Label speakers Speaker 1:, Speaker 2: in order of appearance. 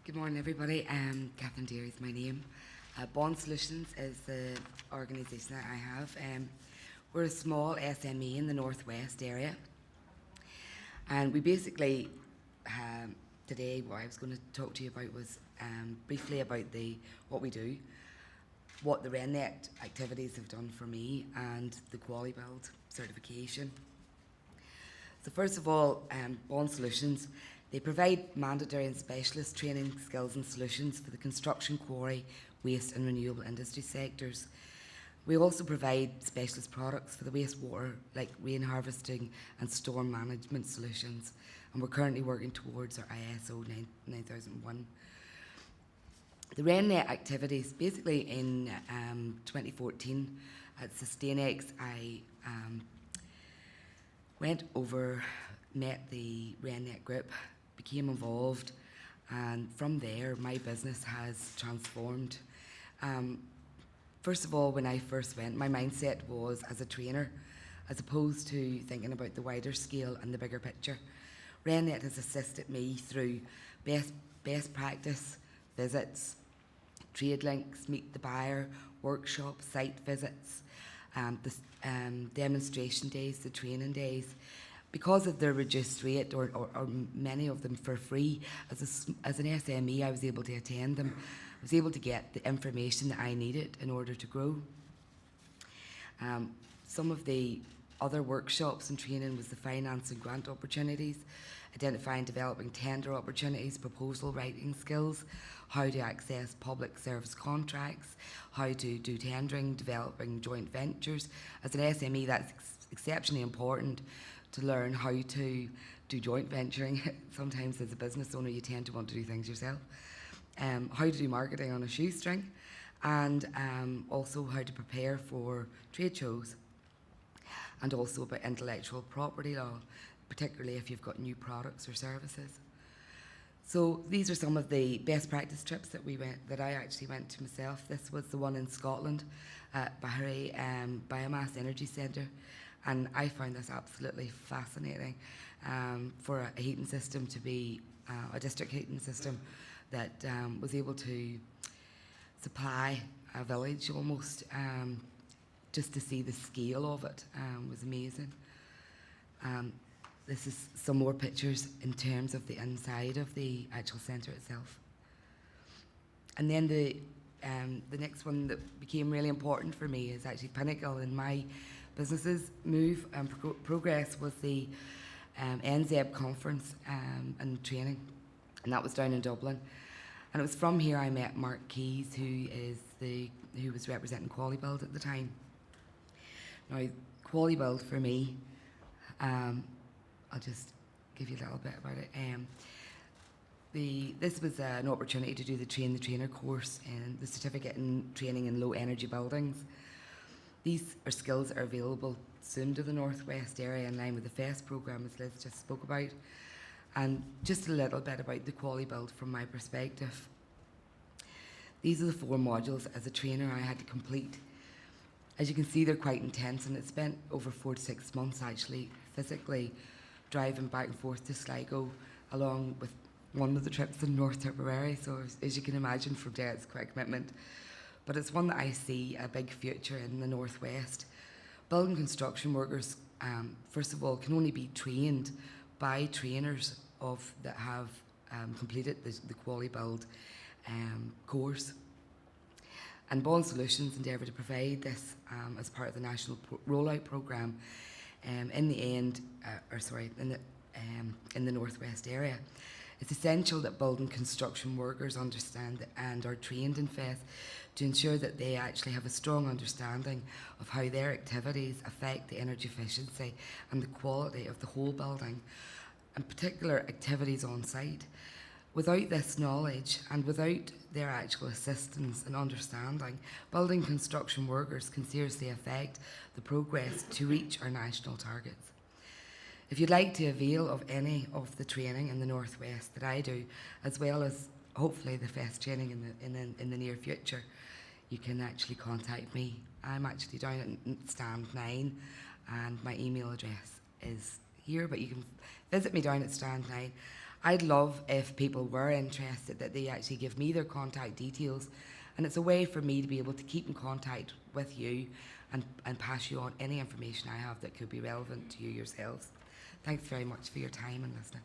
Speaker 1: Good morning, everybody. Catherine Deery is my name. Bawn Solutions is the organisation that I have. We're a small SME in the northwest area, and we basically today what I was going to talk to you about was briefly about what we do, what the RenNet activities have done for me, and the Quality Build certification. So first of all, Bawn Solutions, they provide mandatory and specialist training, skills and solutions for the construction, quarry, waste and renewable industry sectors. We also provide specialist products for the wastewater, like rain harvesting and storm management solutions, and we're currently working towards our ISO 9001. The RenNet activities, basically in 2014 at SustainX, I went over, met the RenNet group, became involved, and from there my business has transformed. First of all, when I first went, my mindset was as a trainer, as opposed to thinking about the wider scale and the bigger picture. RenNet has assisted me through best practice visits, trade links, meet the buyer, workshops, site visits, demonstration days, the training days. Because of their reduced rate, or many of them for free, as an SME, I was able to attend them. I was able to get the information that I needed in order to grow. Some of the other workshops and training was the finance and grant opportunities, identifying developing tender opportunities, proposal writing skills, how to access public service contracts, how to do tendering, developing joint ventures. As an SME, that's exceptionally important to learn how to do joint venturing. Sometimes as a business owner you tend to want to do things yourself. How to do marketing on a shoestring, and also how to prepare for trade shows, and also about intellectual property law, particularly if you've got new products or services. So these are some of the best practice trips that I actually went to myself. This was the one in Scotland at Bahari Biomass Energy Centre, and I found this absolutely fascinating for a heating system to be a district heating system that was able to supply a village almost. Just to see the scale of it was amazing. This is some more pictures in terms of the inside of the actual centre itself. And then the next one that became really important for me is actually pinnacle in my business's move and progress was the NZEB conference and training, and that was down in Dublin. And it was from here I met Mark Keys, who was representing Quality Build at the time. Now, Quality Build for me, I'll just give you a little bit about it. This was an opportunity to do the Train the Trainer course and the certificate in training in low energy buildings. These are skills that are available soon to the northwest area in line with the FEST programme, as Liz just spoke about. And just a little bit about the Quality Build from my perspective. These are the 4 modules as a trainer I had to complete. As you can see, they're quite intense, and it spent over 4 to 6 months actually physically driving back and forth to Sligo, along with one of the trips in North Tipperary. So as you can imagine, from there it's quite a commitment. But it's one that I see a big future in the northwest. Building construction workers, first of all, can only be trained by trainers that have completed the Quality Build course. And Bawn Solutions endeavour to provide this as part of the national rollout programme in the northwest area. It's essential that building construction workers understand and are trained in FEST to ensure that they actually have a strong understanding of how their activities affect the energy efficiency and the quality of the whole building, and particular activities on site. Without this knowledge and without their actual assistance and understanding, building construction workers can seriously affect the progress to reach our national targets. If you'd like to avail of any of the training in the northwest that I do, as well as hopefully the FEST training in the near future, you can actually contact me. I'm actually down at stand 9, and my email address is here, but you can visit me down at stand 9. I'd love if people were interested that they actually give me their contact details, and it's a way for me to be able to keep in contact with you and pass you on any information I have that could be relevant to you yourselves. Thanks very much for your time and listening.